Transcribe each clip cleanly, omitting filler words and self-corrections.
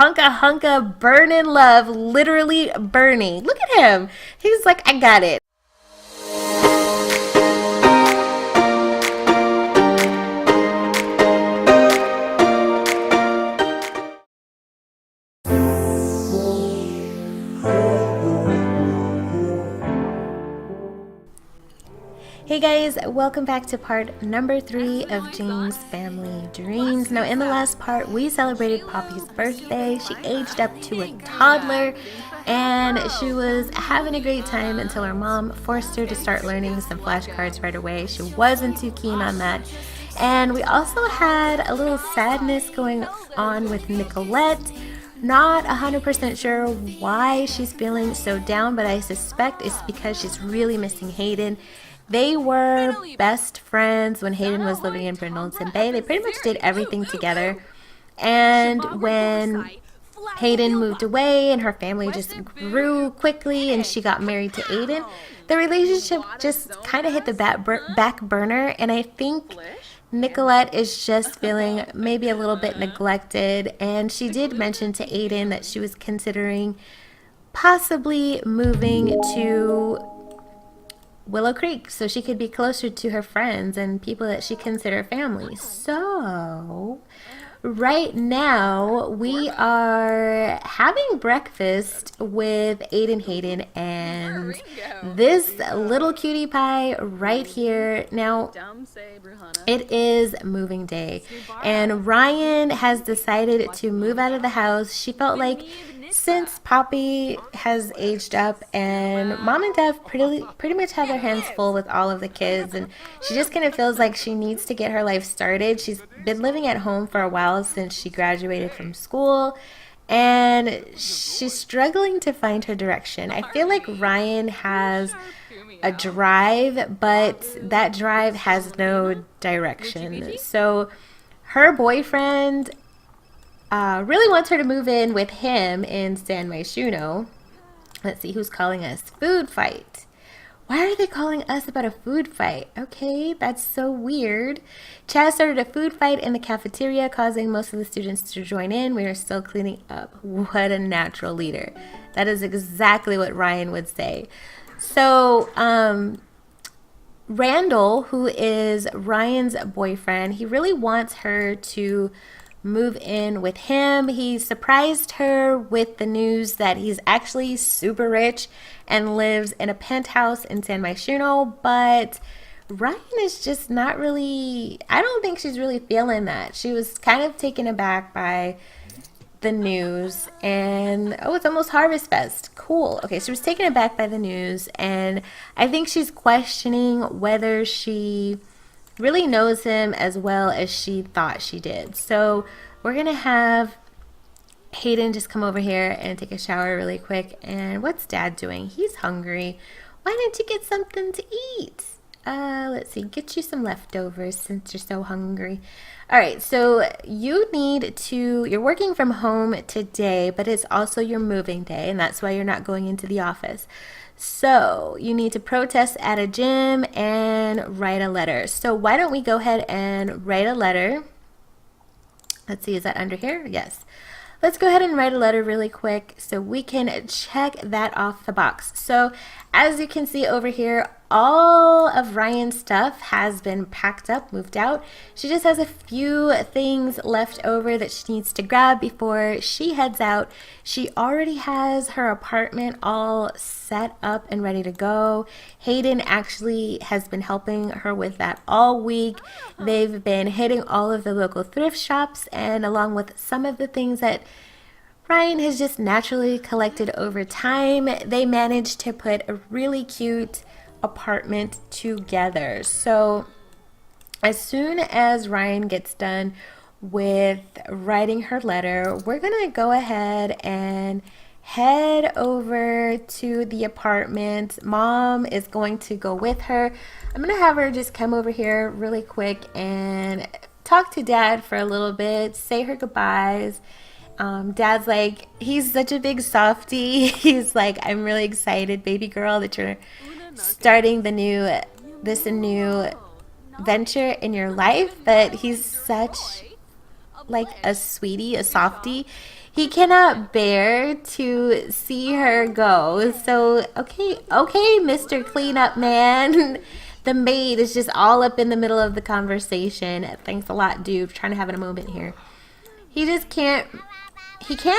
hunka hunka burning love, literally burning. Look at him. He's like, I got it. Hey guys, welcome back to part number 3 of James' Family Dreams. Now in the last part, we celebrated Poppy's birthday. She aged up to a toddler and she was having a great time until her mom forced her to start learning some flashcards right away. She wasn't too keen on that. And we also had a little sadness going on with Nicolette. Not 100% sure why she's feeling so down, but I suspect it's because she's really missing Hayden. They were best friends when Hayden was living in Brindleton Bay. They pretty much did everything together. And when Hayden moved away and her family just grew quickly and she got married to Aiden, the relationship just kind of hit the back burner. And I think Nicolette is just feeling maybe a little bit neglected. And she did mention to Aiden that she was considering possibly moving to Willow Creek so she could be closer to her friends and people that she consider family. So right now we are having breakfast with Aiden, Hayden, and this little cutie pie right here. Now it is moving day and Ryan has decided to move out of the house. She felt like since Poppy has aged up and Mom and Dad pretty much have their hands full with all of the kids, and she just kind of feels like she needs to get her life started. She's been living at home for a while since she graduated from school, and she's struggling to find her direction. I feel like Ryan has a drive, but that drive has no direction. So her boyfriend really wants her to move in with him in San Myshuno. Let's see who's calling us. Food fight. Why are they calling us about a food fight? Okay, that's so weird. Chad started a food fight in the cafeteria, causing most of the students to join in. We are still cleaning up. What a natural leader. That is exactly what Ryan would say. So, Randall, who is Ryan's boyfriend, he really wants her to move in with him. He surprised her with the news that he's actually super rich and lives in a penthouse in San Myshuno, but Ryan is just not really, I don't think she's really feeling that. She was kind of taken aback by the news, and oh, it's almost Harvest Fest. Cool. Okay, she was taken aback by the news, and I think she's questioning whether she really knows him as well as she thought she did. So we're gonna have Hayden just come over here and take a shower really quick. And what's Dad doing? He's hungry. Why didn't you get something to eat? Let's see, get you some leftovers since you're so hungry. All right, so you're working from home today, but it's also your moving day, and that's why you're not going into the office. So you need to protest at a gym and write a letter. So why don't we go ahead and write a letter? Let's see, is that under here? Yes. Let's go ahead and write a letter really quick so we can check that off the box. So as you can see over here, all of Ryan's stuff has been packed up, moved out. She just has a few things left over that she needs to grab before she heads out. She already has her apartment all set up and ready to go. Hayden actually has been helping her with that all week. They've been hitting all of the local thrift shops, and along with some of the things that Ryan has just naturally collected over time, they managed to put a really cute apartment together. So as soon as Ryan gets done with writing her letter, we're gonna go ahead and head over to the apartment. Mom is going to go with her. I'm gonna have her just come over here really quick and talk to Dad for a little bit, say her goodbyes. Dad's like, he's such a big softie. He's like, I'm really excited, baby girl, that you're starting this new venture in your life. But he's such like a sweetie, a softie. He cannot bear to see her go. So, okay, Mr. Cleanup Man. The maid is just all up in the middle of the conversation. Thanks a lot, dude. Trying to have a moment here. He just can't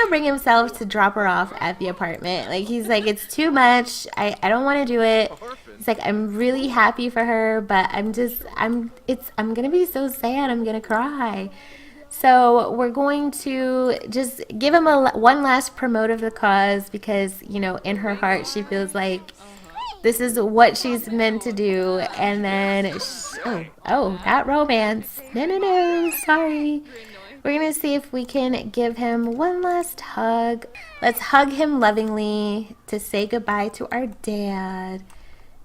bring himself to drop her off at the apartment. Like, he's like, it's too much. I don't want to do it. He's like, I'm really happy for her, but I'm gonna be so sad. I'm gonna cry. So we're going to just give him one last promote of the cause, because, you know, in her heart she feels like this is what she's meant to do. And then, not romance. No, sorry. We're going to see if we can give him one last hug. Let's hug him lovingly to say goodbye to our dad.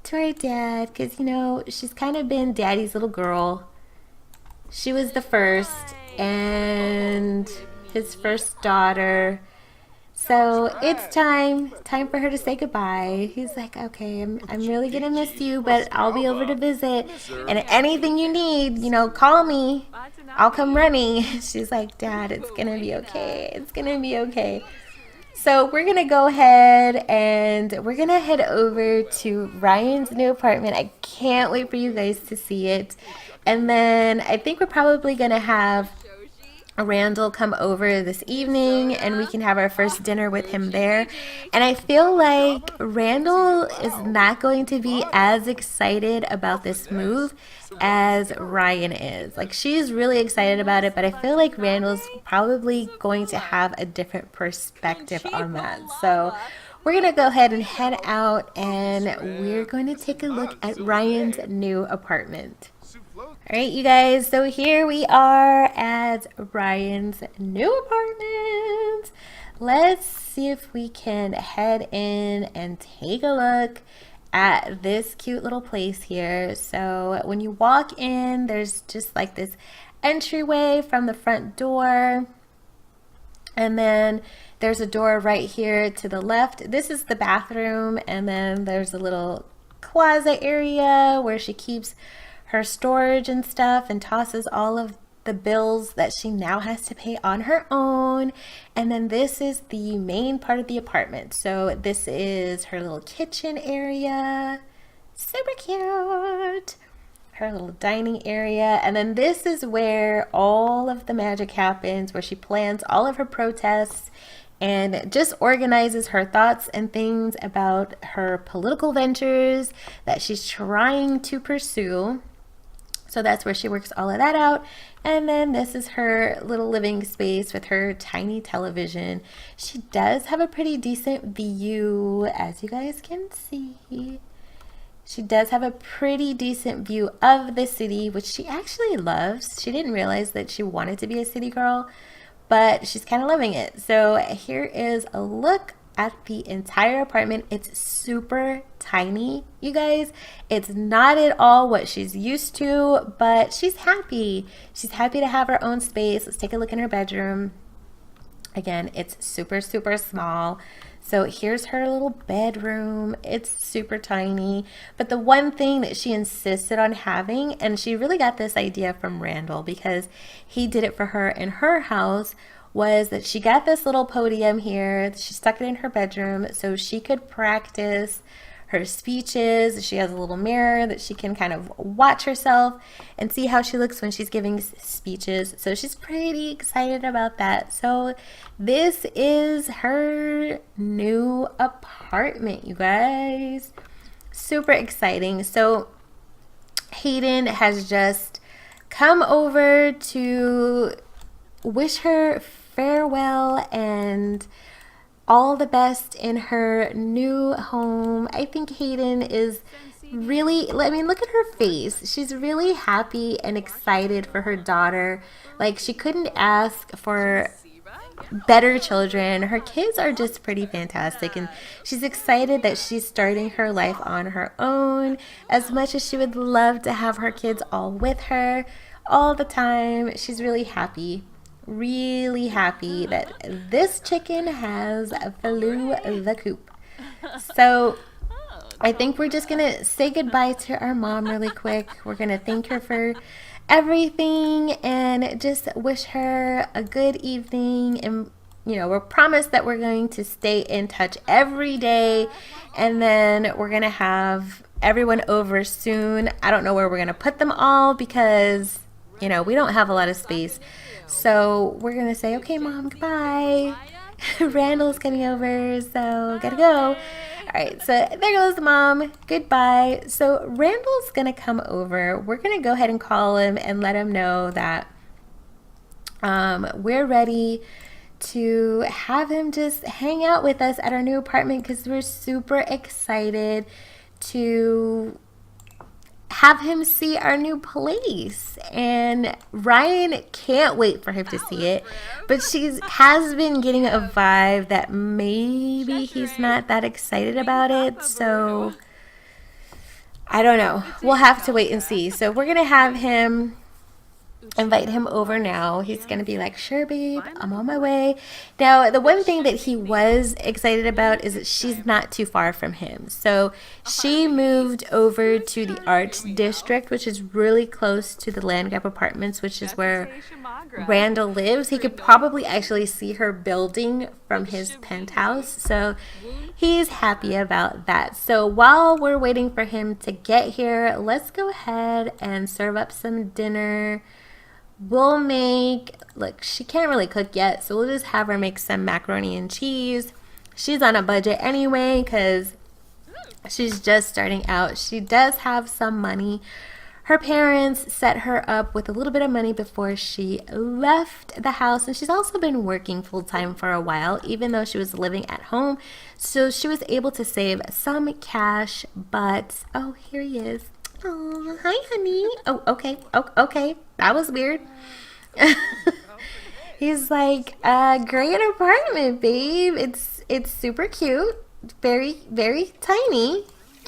Because, you know, she's kind of been daddy's little girl. She was the first, and his first daughter. So it's time for her to say goodbye. He's like, okay, I'm really gonna miss you, but I'll be over to visit, and anything you need, you know, call me. I'll come running. She's like, Dad, it's gonna be okay. It's gonna be okay. So we're gonna go ahead and we're gonna head over to Ryan's new apartment. I can't wait for you guys to see it. And then I think we're probably gonna have Randall come over this evening, and we can have our first dinner with him there. And I feel like Randall is not going to be as excited about this move as Ryan is. Like, she's really excited about it, but I feel like Randall's probably going to have a different perspective on that. So we're going to go ahead and head out, and we're going to take a look at Ryan's new apartment. Alright, you guys, so here we are at Ryan's new apartment. Let's see if we can head in and take a look at this cute little place here. So when you walk in, there's just like this entryway from the front door. And then there's a door right here to the left. This is the bathroom, and then there's a little closet area where she keeps her storage and stuff, and tosses all of the bills that she now has to pay on her own. And then this is the main part of the apartment. So this is her little kitchen area, super cute, her little dining area. And then this is where all of the magic happens, where she plans all of her protests and just organizes her thoughts and things about her political ventures that she's trying to pursue. So that's where she works all of that out. And then this is her little living space with her tiny television. She does have a pretty decent view, as you guys can see. She does have a pretty decent view of the city, which she actually loves. She didn't realize that she wanted to be a city girl, but she's kind of loving it. So here is a look at the entire apartment. It's super tiny, you guys. It's not at all what she's used to, but she's happy. She's happy to have her own space. Let's take a look in her bedroom. Again, it's super, super small. So here's her little bedroom. It's super tiny. But the one thing that she insisted on having, and she really got this idea from Randall because he did it for her in her house, was that she got this little podium here. She stuck it in her bedroom so she could practice her speeches. She has a little mirror that she can kind of watch herself and see how she looks when she's giving speeches. So she's pretty excited about that. So this is her new apartment, you guys. Super exciting. So Hayden has just come over to wish her farewell and all the best in her new home. I think Hayden is really, I mean, look at her face. She's really happy and excited for her daughter. Like, she couldn't ask for better children. Her kids are just pretty fantastic, and she's excited that she's starting her life on her own, as much as she would love to have her kids all with her all the time. She's really happy that this chicken has flew the coop. So I think we're just gonna say goodbye to our mom really quick. We're gonna thank her for everything and just wish her a good evening. And we're promised that we're going to stay in touch every day, and then we're gonna have everyone over soon. I don't know where we're gonna put them all because we don't have a lot of space. So we're gonna say, okay, Mom, goodbye. Randall's coming over, so gotta go. All right, so there goes the mom. Goodbye. So Randall's gonna come over. We're gonna go ahead and call him and let him know that we're ready to have him just hang out with us at our new apartment because we're super excited to have him see our new place. And Ryan can't wait for him to see it, but she has been getting a vibe that maybe he's not that excited about it, so I don't know. We'll have to wait and see. So we're gonna have him invite him over now. He's gonna be like, sure babe, I'm on my way. Now the one thing that he was excited about is that she's not too far from him. So she moved over to the Arts District, which is really close to the Land Grab Apartments, which is where Randall lives. He could probably actually see her building from his penthouse, so he's happy about that. So while we're waiting for him to get here, let's go ahead and serve up some dinner. We'll make, look, she can't really cook yet, so we'll just have her make some macaroni and cheese. She's on a budget anyway because she's just starting out. She does have some money. Her parents set her up with a little bit of money before she left the house, and she's also been working full-time for a while, even though she was living at home. So she was able to save some cash, but, oh, here he is. Oh, hi, honey. Oh, okay. Oh, okay. That was weird. He's like, great apartment, babe. It's super cute. Very, very tiny.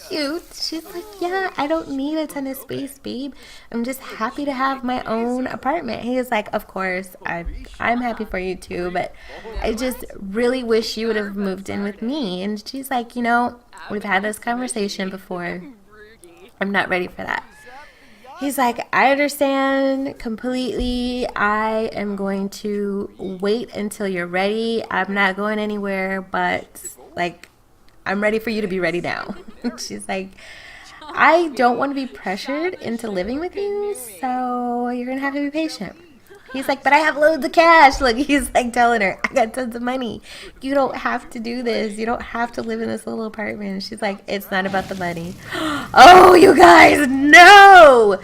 Cute. She's like, yeah, I don't need a ton of space, babe. I'm just happy to have my own apartment. He's like, of course, I'm happy for you too, but I just really wish you would have moved in with me. And she's like, we've had this conversation before. I'm not ready for that. He's like, I understand completely. I am going to wait until you're ready. I'm not going anywhere, but I'm ready for you to be ready now. She's like, I don't want to be pressured into living with you, so you're going to have to be patient. He's like, but I have loads of cash. Look, he's like telling her, I got tons of money. You don't have to do this. You don't have to live in this little apartment. She's like, it's not about the money. Oh, you guys, no!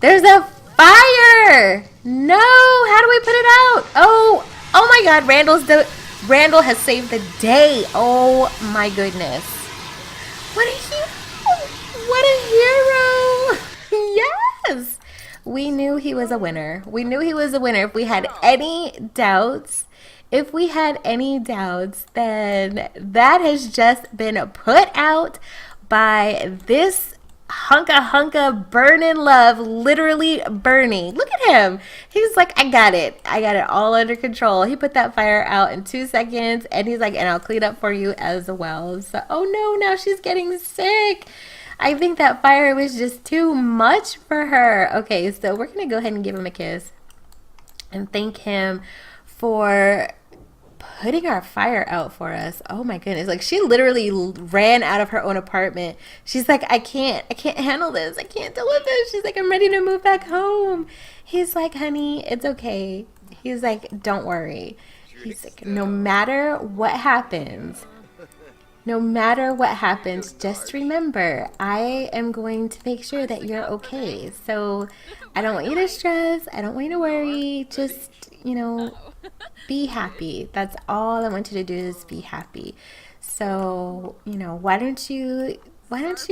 There's a fire! No! How do we put it out? Oh my God, Randall has saved the day. Oh my goodness. What a hero! What a hero! Yes! We knew he was a winner. We knew he was a winner. If we had any doubts, then that has just been put out by this hunka burning love, literally burning. Look at him. He's like, I got it all under control. He put that fire out in 2 seconds, and he's like, and I'll clean up for you as well. So, oh no, now she's getting sick. I think that fire was just too much for her. Okay, so we're gonna go ahead and give him a kiss and thank him for putting our fire out for us. Oh my goodness. Like, she literally ran out of her own apartment. She's like, I can't handle this. I can't deal with this. She's like, I'm ready to move back home. He's like, honey, it's okay. He's like, don't worry. He's like, no matter what happens, just remember, I am going to make sure that you're okay. So I don't want you to stress. I don't want you to worry. Just, be happy. That's all I want you to do is be happy. So, why don't you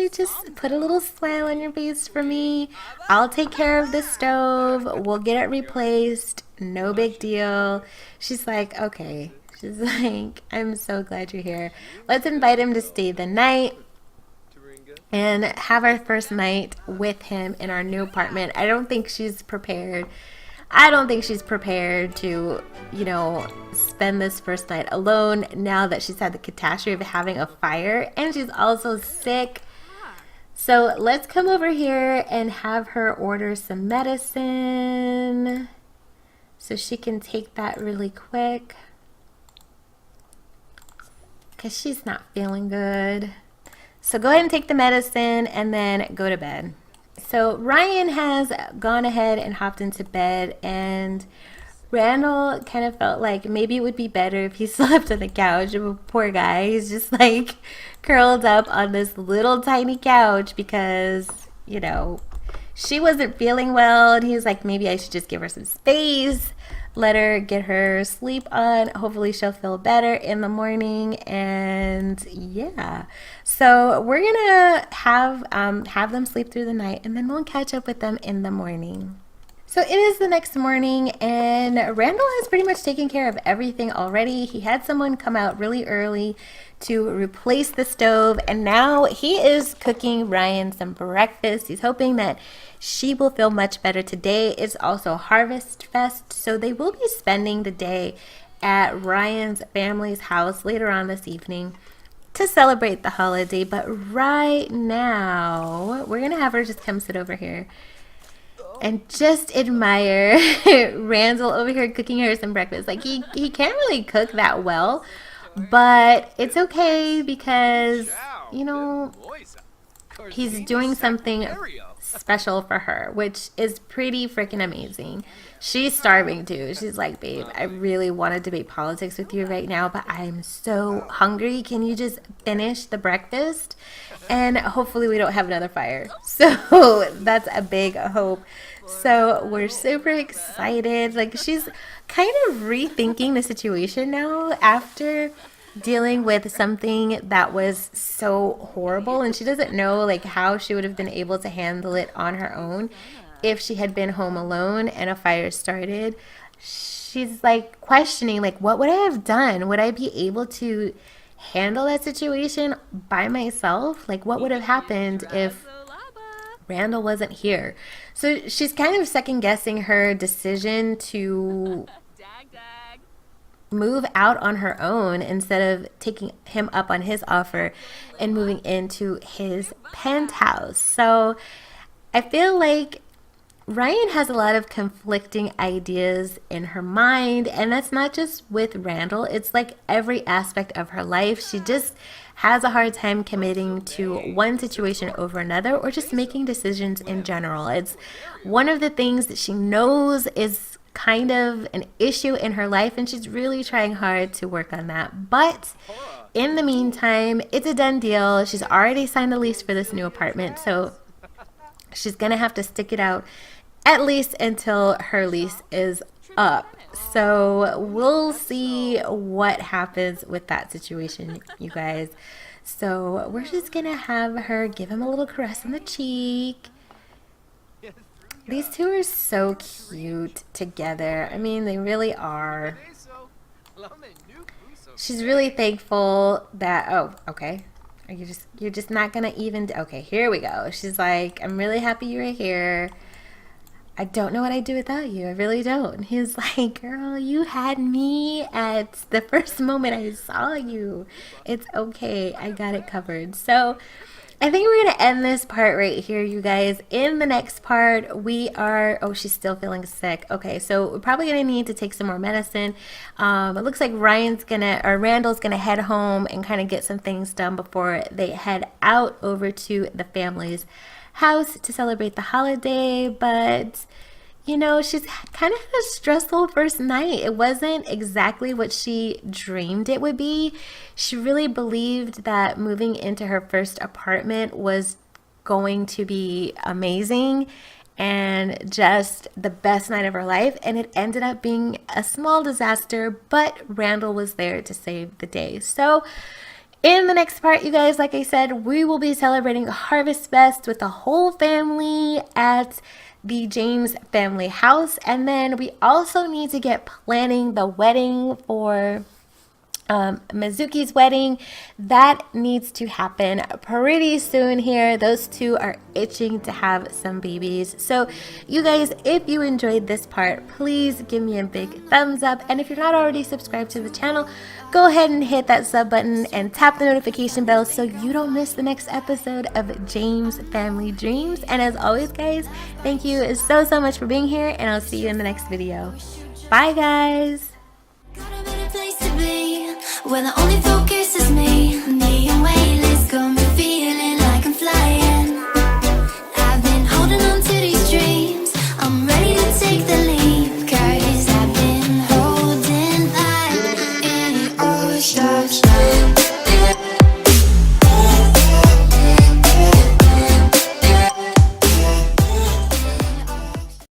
just put a little smile on your face for me? I'll take care of the stove. We'll get it replaced. No big deal. She's like, okay. She's like, I'm so glad you're here. Let's invite him to stay the night and have our first night with him in our new apartment. I don't think she's prepared. To, spend this first night alone now that she's had the catastrophe of having a fire, and she's also sick. So let's come over here and have her order some medicine so she can take that really quick because she's not feeling good. So go ahead and take the medicine and then go to bed. So Ryan has gone ahead and hopped into bed, and Randall kind of felt like maybe it would be better if he slept on the couch. Poor guy, he's just like curled up on this little tiny couch because, you know, she wasn't feeling well, and he was like, maybe I should just give her some space, let her get her sleep on. Hopefully she'll feel better in the morning. And yeah, so we're gonna have them sleep through the night, and then we'll catch up with them in the morning. So it is the next morning, and Randall has pretty much taken care of everything already. He had someone come out really early to replace the stove, and now he is cooking Ryan some breakfast. He's hoping that she will feel much better today. It's also Harvest Fest, so they will be spending the day at Ryan's family's house later on this evening to celebrate the holiday. But right now, we're gonna have her just come sit over here and just admire Randall over here cooking her some breakfast. Like, he can't really cook that well, but it's okay because, you know, he's doing something special for her, which is pretty freaking amazing. She's starving too. She's like, babe, I really want to debate politics with you right now, but I'm so hungry. Can you just finish the breakfast? And hopefully we don't have another fire. So that's a big hope. So we're super excited. Like, she's kind of rethinking the situation now after dealing with something that was so horrible, and she doesn't know like how she would have been able to handle it on her own if she had been home alone and a fire started. She's like questioning, like, what would I have done? Would I be able to handle that situation by myself? Like, what would have happened if Randall wasn't here? So she's kind of second guessing her decision to move out on her own instead of taking him up on his offer and moving into his penthouse. So I feel like Ryan has a lot of conflicting ideas in her mind, and that's not just with Randall. It's like every aspect of her life. She just has a hard time committing to one situation over another, or just making decisions in general. It's one of the things that she knows is kind of an issue in her life, and she's really trying hard to work on that. But in the meantime, it's a done deal. She's already signed the lease for this new apartment, so she's gonna have to stick it out at least until her lease is up. So we'll see what happens with that situation, you guys. So we're just gonna have her give him a little caress on the cheek. These two are so cute together. I mean, they really are. She's really thankful that, oh, okay. You're just not gonna even, okay, here we go. She's like, I'm really happy you're here. I don't know what I'd do without you. I really don't. And he's like, girl, you had me at the first moment I saw you. It's okay. I got it covered. So I think we're going to end this part right here, you guys. In the next part, we are, oh, she's still feeling sick. Okay, so we're probably going to need to take some more medicine. It looks like Randall's going to head home and kind of get some things done before they head out over to the family's house to celebrate the holiday. But you know, she's kind of had a stressful first night. It wasn't exactly what she dreamed it would be. She really believed that moving into her first apartment was going to be amazing and just the best night of her life, and it ended up being a small disaster, but Randall was there to save the day. So in the next part, you guys, like I said, we will be celebrating Harvest Fest with the whole family at the James family house. And then we also need to get planning the wedding for Mizuki's wedding, that needs to happen pretty soon here. Those two are itching to have some babies. So you guys, if you enjoyed this part, please give me a big thumbs up, and if you're not already subscribed to the channel, go ahead and hit that sub button and tap the notification bell so you don't miss the next episode of James Family Dreams. And as always guys, thank you so much for being here, and I'll see you in the next video. Bye guys. Where the only focus is me.